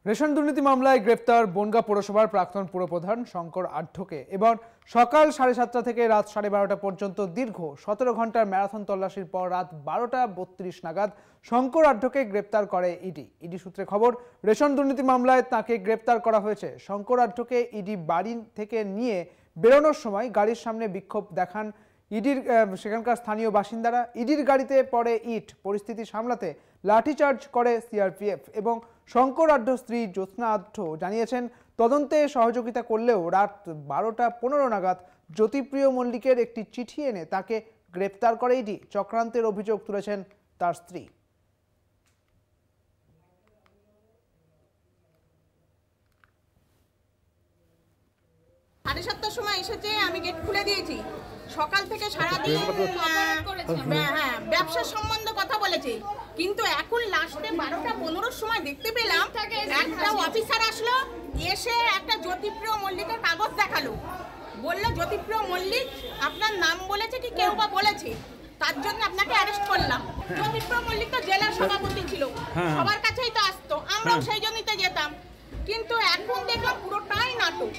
Ration দুর্নীতি মামলায় গ্রেফতার বনগাঁ পৌরসভার প্রাক্তন পুরপ্রধান শঙ্কর আঢ্যকে এবং সকাল 7:30 থেকে রাত 12:30 পর্যন্ত দীর্ঘ 17 ঘন্টার ম্যারাথন তল্লাশির পর রাত 12:32 নাগাদ শঙ্কর আঢ্যকে গ্রেপ্তার করে ইডি সূত্রে খবর, রেশন দুর্নীতি মামলায় তাকে গ্রেপ্তার করা হয়েছে। শঙ্কর আঢ্যকে ইডি বাড়ি থেকে নিয়ে বেরোনোর সময় গাড়ির সামনে বিক্ষোভ দেখান ইডির সেখানকার স্থানীয় বাসিন্দারা। ইডির গাড়িতে পড়ে ইট। পরিস্থিতি সামলাতে লাঠিচার্জ করে সিআরপিএফ এবং শঙ্কর আঢ্যর স্ত্রী জ্যোৎস্না আঢ্য জানিয়েছেন, তদন্তে সহযোগিতা করলেও রাত 12:15 নাগাদ জ্যোতিপ্রিয় মল্লিকের একটি চিঠি এনে তাকে গ্রেপ্তার করে ইডি। চক্রান্তের অভিযোগ তুলেছেন তার স্ত্রী। 7:30 সময় এসেছে, আমি গেট খুলে দিয়েছি। সকাল থেকে সারাদিন ব্যবসার সম্বন্ধে কথা বলেছে, কিন্তু এখন লাস্টে 12:15 সময় দেখতে পেলাম একটা অফিসার আসলো, এসে একটা জ্যোতিপ্রিয় মল্লিকের কাগজ দেখালো, বললো জ্যোতিপ্রিয় মল্লিক আপনার নাম বলেছে কি কেউ বা বলেছে, তার জন্য আপনাকে অ্যারেস্ট করলাম। জ্যোতিপ্রিয় মল্লিক তো জেলার সভাপতি ছিল, সবার কাছেই তো আসতো, আমরাও সেই জন্যই তো যেতাম, কিন্তু এখন দেখলাম পুরোটাই নাটক।